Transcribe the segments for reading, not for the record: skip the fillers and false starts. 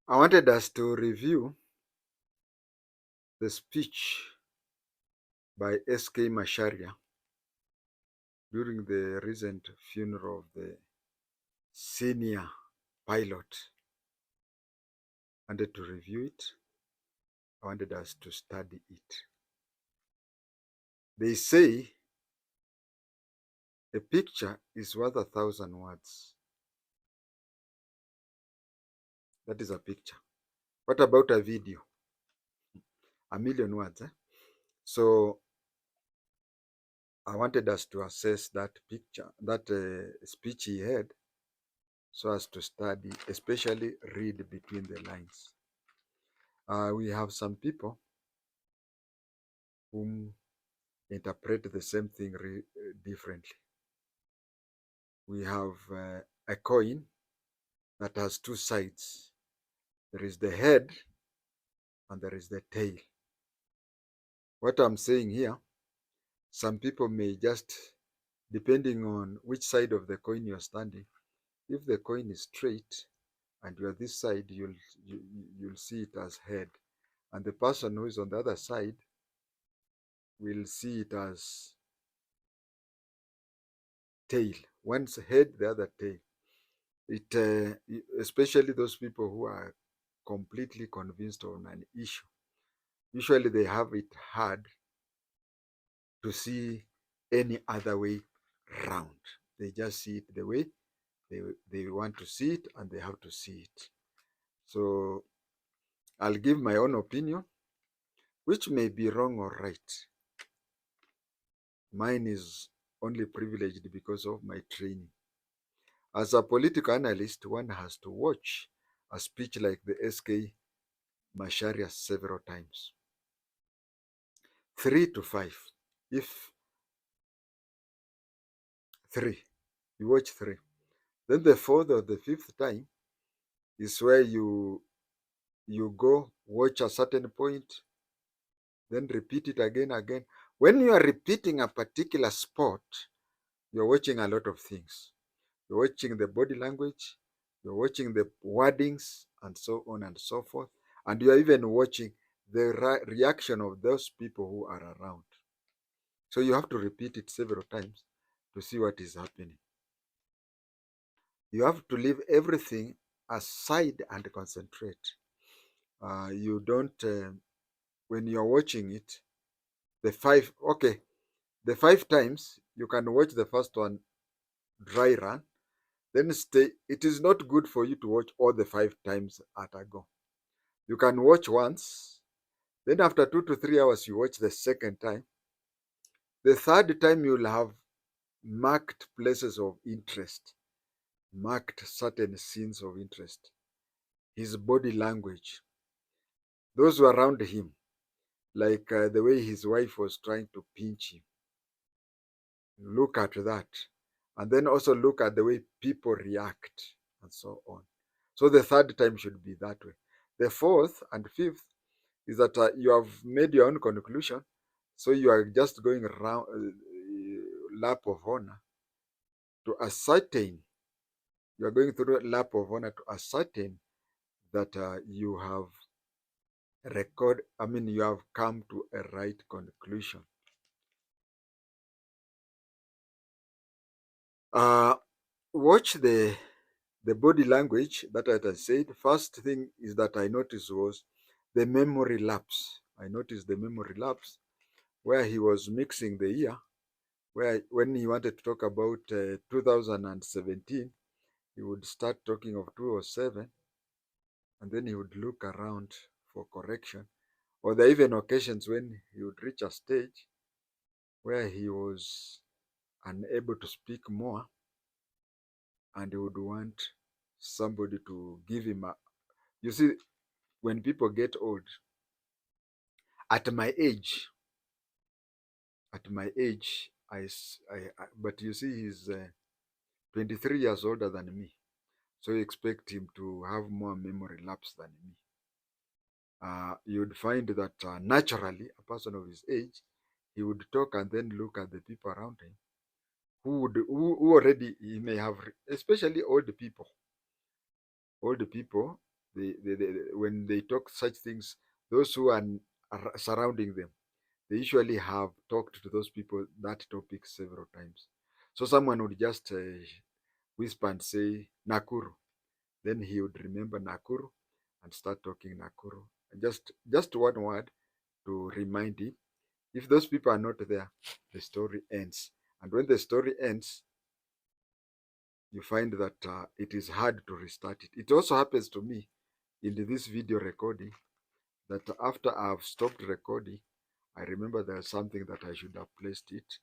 I wanted us to review the speech by SK Macharia during the recent funeral of the senior pilot. I wanted to review it. I wanted us to study it. They say a picture is worth 1,000 words. That is a picture. What about a video? 1,000,000 words. So I wanted us to assess that picture, that speech he had, so as to study, especially read between the lines. We have some people whom interpret the same thing differently. We have a coin that has two sides. There is the head and there is the tail. What I'm saying here, some people may just, depending on which side of the coin you're standing, if the coin is straight and you're this side, you'll see it as head. And the person who is on the other side will see it as tail. One's head, the other tail. It especially those people who are completely convinced on an issue, usually they have it hard to see any other way round. They just see it the way they want to see it, and they have to see it. So I'll give my own opinion, which may be wrong or right. Mine is only privileged because of my training. As a political analyst, one has to watch a speech like the SK Macharia several times. 3 to 5. If 3, you watch 3. Then the 4th or the 5th time is where you go watch a certain point, then repeat it again. When you are repeating a particular spot, you're watching a lot of things. You're watching the body language, you're watching the wordings, and so on and so forth. And you're even watching the reaction of those people who are around. So you have to repeat it several times to see what is happening. You have to leave everything aside and concentrate. You don't, when you're watching it, the 5 times, you can watch the first one dry run, then stay. It is not good for you to watch all the 5 times at a go. You can watch once, then after 2 to 3 hours, you watch the second time. The third time, you'll have marked places of interest, marked certain scenes of interest, his body language, those around him, like the way his wife was trying to pinch him. Look at that. And then also look at the way people react and so on. So the third time should be that way. The 4th and 5th is that you have made your own conclusion. So you are just going around lap of honor to ascertain. You are going through a lap of honor to ascertain that you have you have come to a right conclusion. Watch the body language that I had said. First thing is that I noticed was the memory lapse. I noticed the memory lapse where he was mixing the year, where when he wanted to talk about 2017, he would start talking of 2007, and then he would look around for correction. Or there are even occasions when he would reach a stage where he was unable to speak more, and he would want somebody to give him a. You see, when people get old, at my age, but you see, he's 23 years older than me, so you expect him to have more memory lapse than me. You'd find that naturally, a person of his age, he would talk and then look at the people around him who already he may have, especially old people. Old people, when they talk such things, those who are surrounding them, they usually have talked to those people that topic several times. So someone would just whisper and say Nakuru, then he would remember Nakuru and start talking Nakuru. And just one word to remind him. If those people are not there, the story ends. And when the story ends, you find that it is hard to restart it. It also happens to me in this video recording that after I've stopped recording, I remember there's something that I should have placed it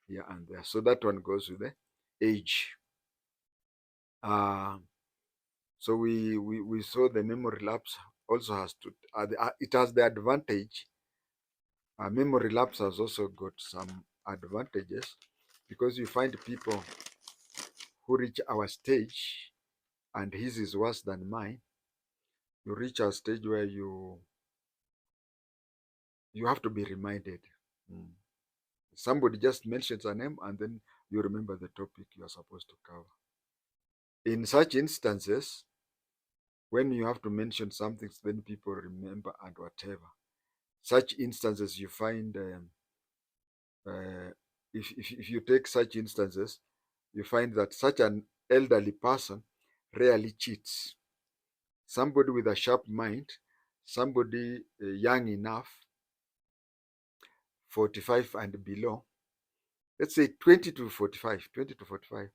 here and there. So that one goes with the age. So we saw the memory lapse also has to, it has the advantage. Memory lapse has also got some advantages because you find people who reach our stage and his is worse than mine. You reach a stage where you have to be reminded. Mm. Somebody just mentions a name and then you remember the topic you are supposed to cover. In such instances, when you have to mention something, then people remember and whatever. Such instances you find, if you take such instances, you find that such an elderly person rarely cheats. Somebody with a sharp mind, somebody young enough, 45 and below, let's say 20 to 45, 20 to 45,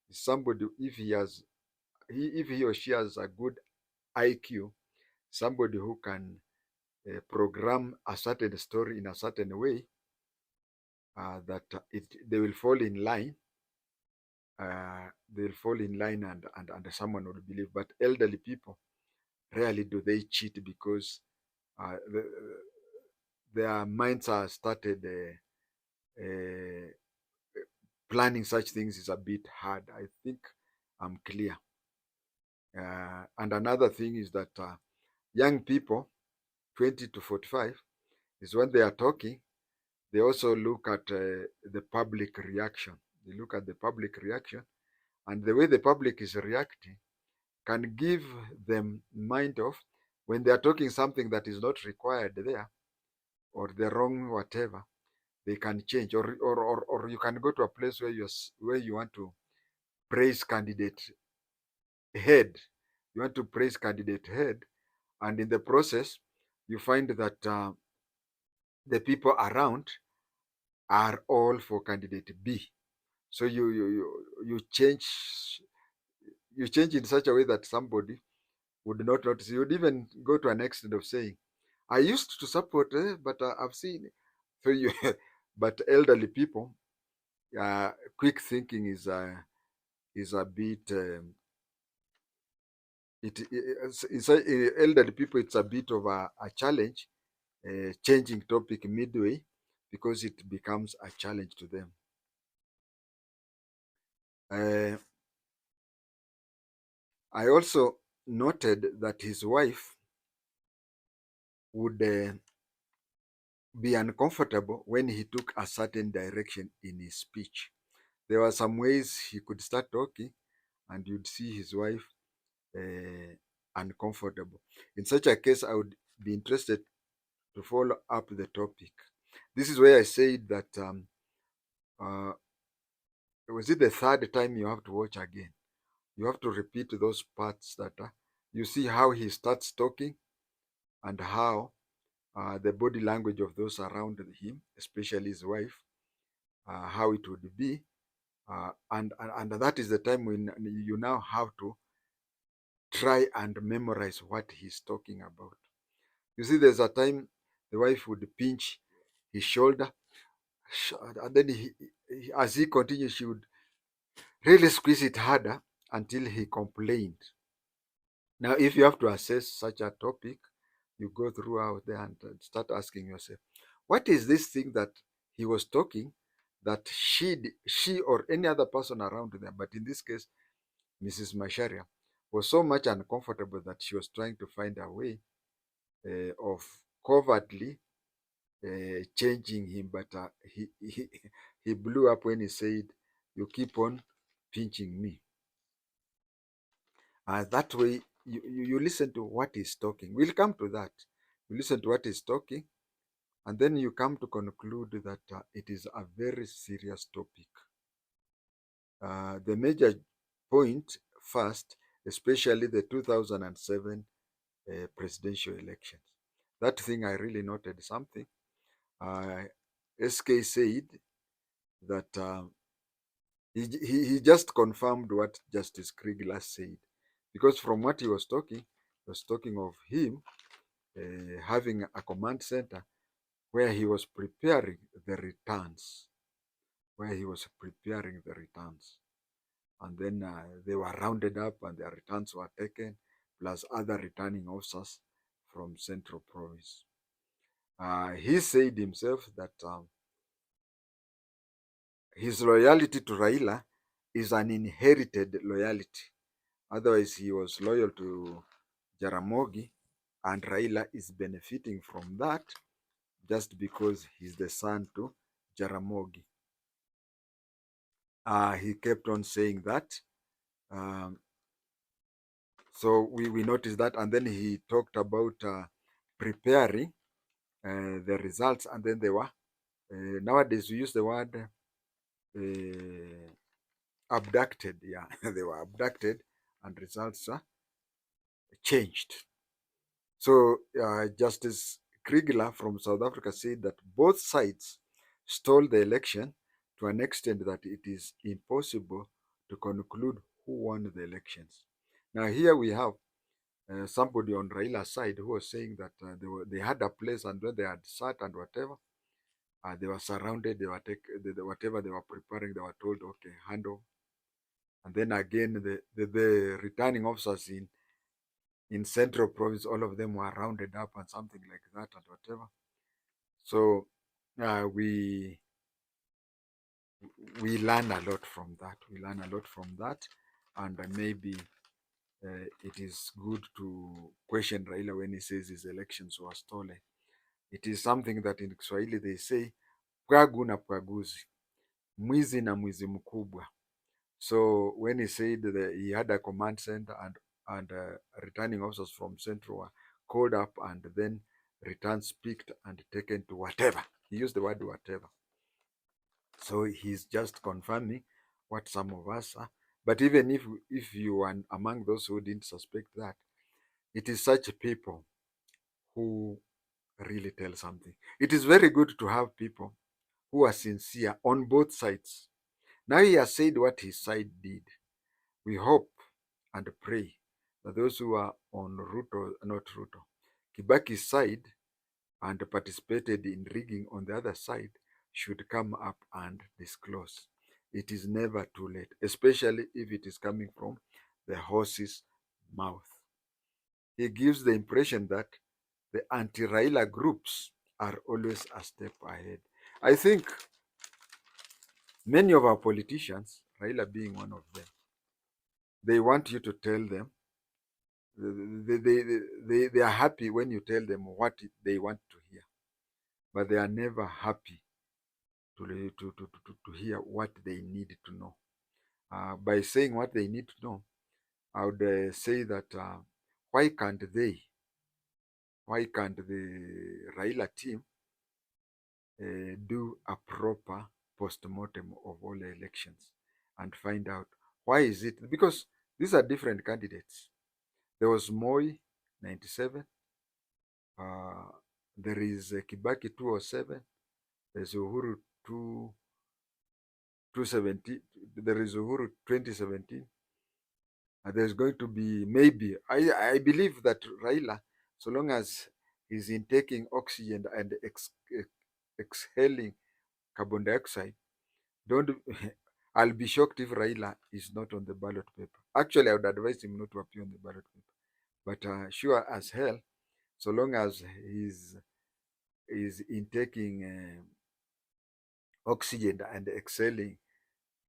is somebody, if he or she has a good IQ, somebody who can program a certain story in a certain way, that they will fall in line. They'll fall in line and someone will believe. But elderly people, rarely do they cheat because their minds are started planning such things is a bit hard. I think I'm clear. And another thing is that young people, 20 to 45, is when they are talking, they also look at the public reaction. They look at the public reaction, and the way the public is reacting can give them mind of when they are talking something that is not required there or the wrong whatever, they can change. Or you can go to a place where you want to praise candidate head. You want to praise candidate head, and in the process, you find that the people around are all for candidate B. So you change in such a way that somebody would not notice. You would even go to an extent of saying, "I used to support, but I've seen." So you, but elderly people, quick thinking is a bit. Elderly people, it's a bit of a challenge, changing topic midway because it becomes a challenge to them. I also noted that his wife would be uncomfortable when he took a certain direction in his speech. There were some ways he could start talking, and you'd see his wife uncomfortable. In such a case, I would be interested to follow up the topic. This is where I said that uh, was it the third time you have to watch again? You have to repeat those parts that you see how he starts talking and how the body language of those around him, especially his wife, how it would be. And that is the time when you now have to try and memorize what he's talking about. You see, there's a time the wife would pinch his shoulder, and then as he continued, she would really squeeze it harder until he complained. Now, if you have to assess such a topic, you go through out there and start asking yourself, what is this thing that he was talking that she or any other person around them, but in this case, Mrs. Macharia, was so much uncomfortable that she was trying to find a way of covertly changing him, but he blew up when he said, "You keep on pinching me." That way, you listen to what he's talking. We'll come to that. You listen to what he's talking, and then you come to conclude that it is a very serious topic. The major point first, especially the 2007 presidential elections. That thing I really noted something. Uh, SK said that he just confirmed what Justice Kriegler said, because from what he was talking of him having a command center where he was preparing the returns, and then they were rounded up and their returns were taken, plus other returning officers from Central Province. He said himself that his loyalty to Raila is an inherited loyalty. Otherwise, he was loyal to Jaramogi, and Raila is benefiting from that just because he's the son to Jaramogi. He kept on saying that. Um, so we noticed that, and then he talked about preparing the results, and then they were nowadays we use the word abducted. Yeah, they were abducted, and results changed. So Justice Kriegler from South Africa said that both sides stole the election to an extent that it is impossible to conclude who won the elections. Now here we have somebody on Raila's side who was saying that they had a place, and when they had sat and whatever, they were surrounded, they were whatever they were preparing, they were told, okay, hand over. And then again, the returning officers in Central Province, all of them were rounded up and something like that and whatever. So we learn a lot from that. And maybe it is good to question Raila when he says his elections were stolen. It is something that in Kiswahili they say, pwagu na pwaguzi, mwizi na mwizi mkubwa. So when he said that he had a command center and returning officers from Central were called up and then returns picked and taken to whatever. He used the word whatever. So he's just confirming what some of us are. But even if you are among those who didn't suspect that, it is such people who really tell something. It is very good to have people who are sincere on both sides. Now he has said what his side did. We hope and pray that those who are on Ruto, not Ruto, Kibaki's side and participated in rigging on the other side should come up and disclose. It is never too late, especially if it is coming from the horse's mouth. He gives the impression that the anti-Raila groups are always a step ahead. I think many of our politicians, Raila being one of them, they want you to tell them, they are happy when you tell them what they want to hear, but they are never happy to hear what they need to know. By saying what they need to know, I would say that why can't the Raila team do a proper post-mortem of all the elections and find out why is it? Because these are different candidates. There was Moi, 97. There is Kibaki, 207. There's Uhuru, 217. There is Uhuru, 2017. There's going to be maybe, I believe that Raila, so long as he's intaking oxygen and exhaling carbon dioxide, don't. I'll be shocked if Raila is not on the ballot paper. Actually, I would advise him not to appear on the ballot paper. But sure as hell, so long as he's intaking oxygen and exhaling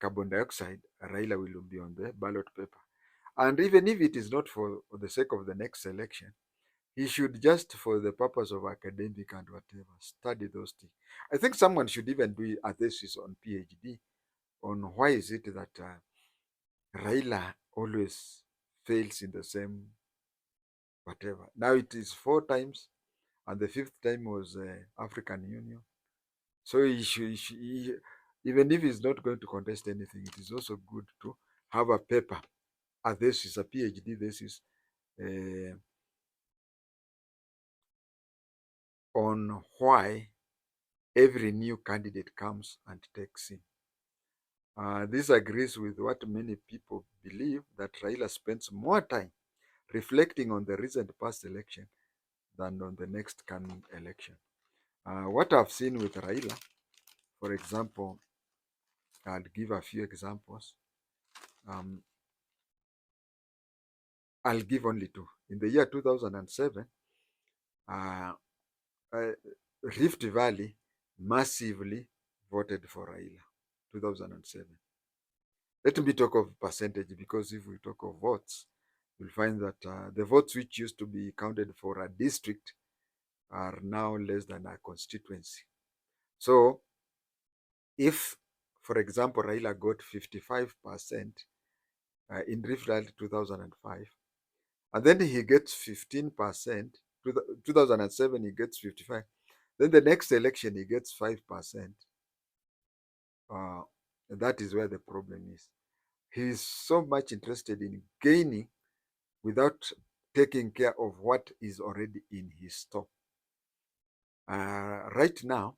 carbon dioxide, Raila will be on the ballot paper. And even if it is not for the sake of the next election, he should just, for the purpose of academic and whatever, study those things. I think someone should even do a thesis on PhD on why is it that Raila always fails in the same whatever. Now it is 4 times, and the fifth time was African Union. So even if he's not going to contest anything, it is also good to have a paper. This is a PhD. This is uh, on why every new candidate comes and takes him. This agrees with what many people believe, that Raila spends more time reflecting on the recent past election than on the next coming election. What I've seen with Raila, for example, I'll give a few examples. Um, I'll give only two. In the year 2007, uh, uh, Rift Valley massively voted for Raila. 2007. Let me talk of percentage, because if we talk of votes, you'll find that the votes which used to be counted for a district are now less than a constituency. So if, for example, Raila got 55% in Rift Valley 2005, and then he gets 15%, 2007 he gets 55, then the next election he gets 5%, that is where the problem is. He is so much interested in gaining without taking care of what is already in his store. Right now,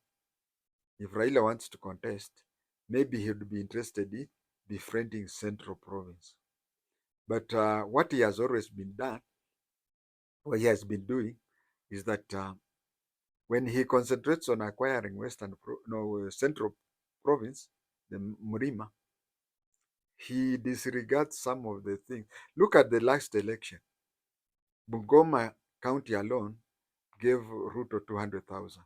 if Raila wants to contest, maybe he would be interested in befriending Central Province. But what he has always been done, what he has been doing, is that when he concentrates on acquiring Central Province, the Murima, he disregards some of the things. Look at the last election. Bungoma County alone gave Ruto 200,000.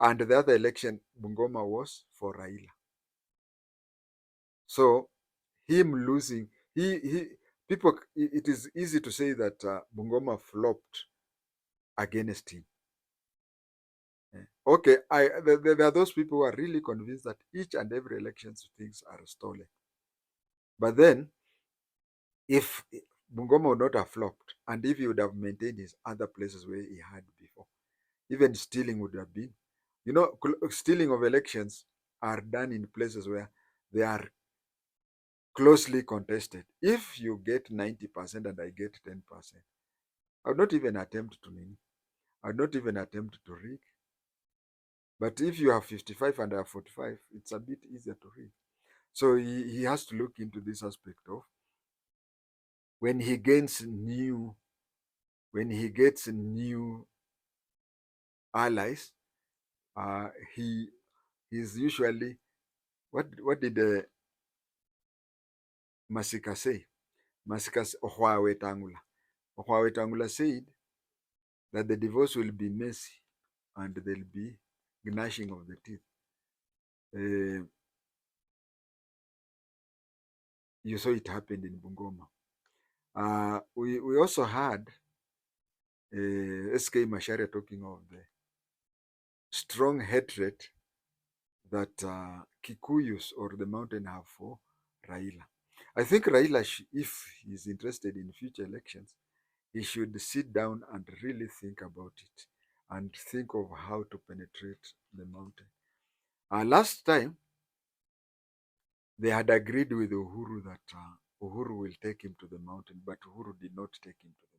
And the other election, Bungoma was for Raila. So him losing, he people, it is easy to say that Bungoma flopped against him. Okay, there are those people who are really convinced that each and every election's things are stolen. But then, if Bungoma would not have flopped, and if he would have maintained his other places where he had before, even stealing would have been, stealing of elections are done in places where they are closely contested. If you get 90% and I get 10%, I would not even attempt to win. I would not even attempt to rig. But if you have 55 and I have 45, it's a bit easier to rig. So he has to look into this aspect of when he gets new allies, he is usually, what did Masika say? Masika Ohwawetangula said that the divorce will be messy and there'll be gnashing of the teeth. You saw it happened in Bungoma. We also had SK Macharia talking of the strong hatred that Kikuyus or the mountain have for Raila. I think Raila, if he's interested in future elections, he should sit down and really think about it and think of how to penetrate the mountain. Last time, they had agreed with Uhuru that Uhuru will take him to the mountain, but Uhuru did not take him to the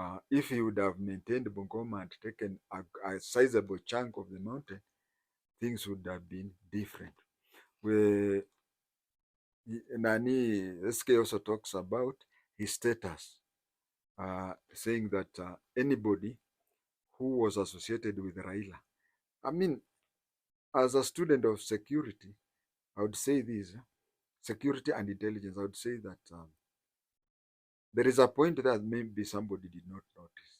mountain. If he would have maintained Bungoma and taken a sizable chunk of the mountain, things would have been different. Nani SK also talks about his status, saying that anybody who was associated with Raila, I mean, as a student of security, I would say this, security and intelligence, I would say that there is a point that maybe somebody did not notice.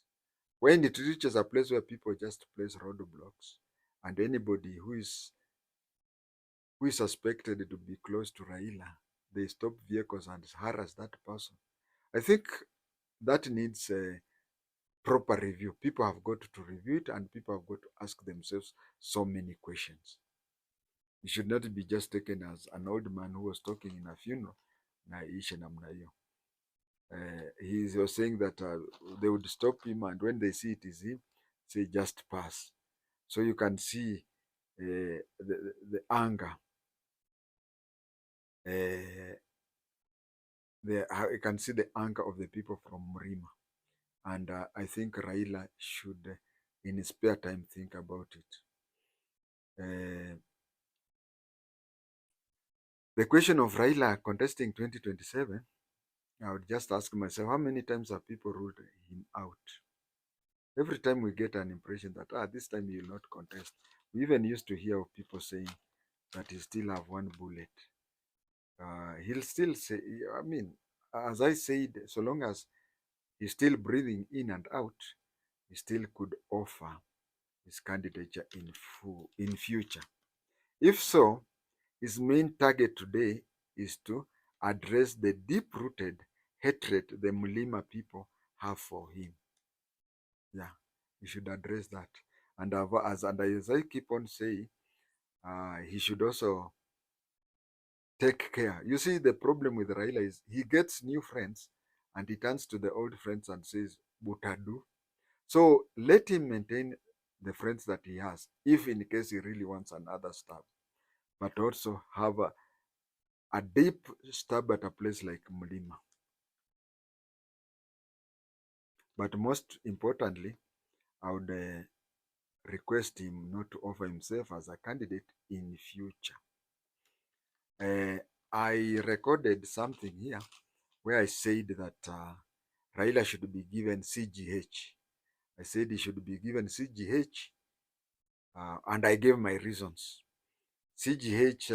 When it reaches a place where people just place roadblocks, and anybody who is suspected to be close to Raila, they stop vehicles and harass that person. I think that needs a proper review. People have got to review it, and people have got to ask themselves so many questions. It should not be just taken as an old man who was talking in a funeral. Na ishe namna hiyo. He was saying that they would stop him, and when they see it is him, say just pass. So you can see the anger. You can see the anger of the people from Mrima, and I think Raila should, in his spare time, think about it. The question of Raila contesting 2027, I would just ask myself, how many times have people ruled him out? Every time we get an impression that this time he will not contest. We even used to hear of people saying that he still have one bullet. He'll still say, I mean, as I said, so long as he's still breathing in and out, he still could offer his candidature in future. If so, his main target today is to address the deep-rooted hatred the Mulima people have for him. Yeah, he should address that. And as I keep on saying, he should also take care. You see, the problem with Raila is he gets new friends and he turns to the old friends and says, Butadu. So let him maintain the friends that he has, if in case he really wants another stab, but also have a deep stab at a place like Mulima. But most importantly, I would request him not to offer himself as a candidate in future. I recorded something here where I said that Raila should be given CGH. I said he should be given CGH, and I gave my reasons. CGH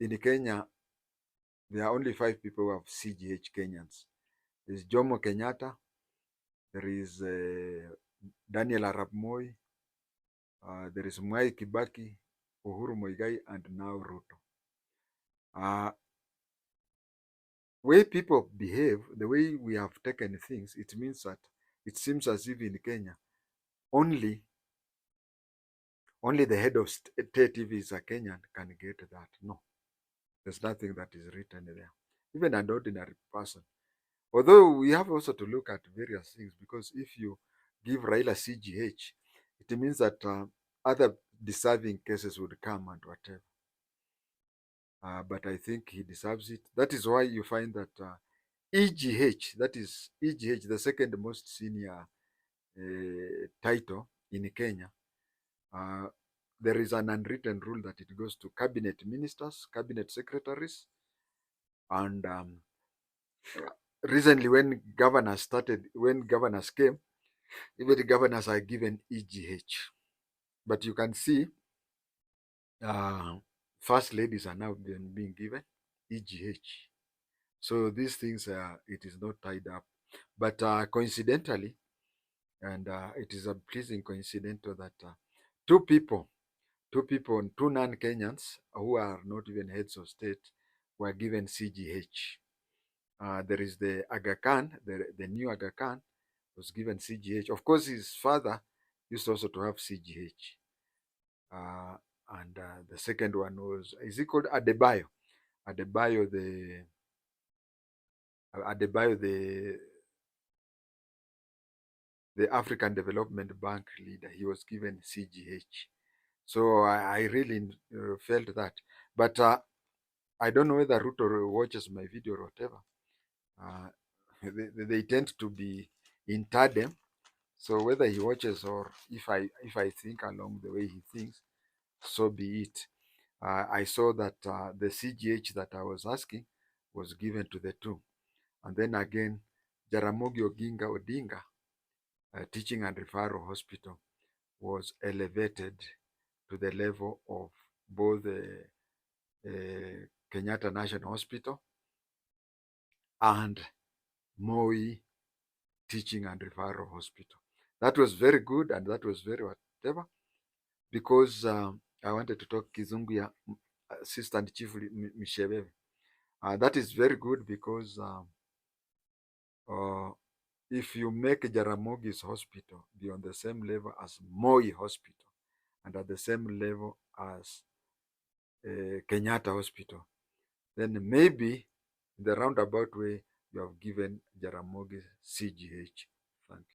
in Kenya, there are only 5 people who have CGH Kenyans. There's Jomo Kenyatta, there is Daniel Arap Moi, there is Mwai Kibaki, Uhuru Muigai, and now Ruto. Way people behave, the way we have taken things, it means that it seems as if in Kenya, only the head of state, if is a Kenyan, can get that. No, there's nothing that is written there. Even an ordinary person. Although we have also to look at various things, because if you give Raila CGH, it means that other deserving cases would come and whatever. But I think he deserves it. That is why you find that EGH, that is EGH, the second most senior title in Kenya, there is an unwritten rule that it goes to cabinet ministers, cabinet secretaries, and recently when governors came, even the governors are given EGH. But you can see first ladies are now being given EGH. So these things, it is not tied up. But coincidentally, and it is a pleasing coincidental that two non-Kenyans who are not even heads of state were given CGH. There is the Aga Khan, the new Aga Khan was given CGH. Of course, his father used also to have CGH. And the second one was, is he called Adebayo? Adebayo, the African Development Bank leader, he was given CGH. So I really felt that. But I don't know whether Ruto watches my video or whatever. They tend to be in tandem. So whether he watches or if I think along the way he thinks, so be it. I saw that the CGH that I was asking was given to the two. And then again, Jaramogi Oginga Odinga Teaching and Referral Hospital was elevated to the level of both the Kenyatta National Hospital and Moi Teaching and Referral Hospital. That was very good, and that was very whatever, because I wanted to talk Kizungu ya Assistant Chief Mishebebe. That is very good because if you make Jaramogi's hospital be on the same level as Moi Hospital and at the same level as Kenyatta Hospital, then maybe in the roundabout way, you have given Jaramogi CGH. Thank you.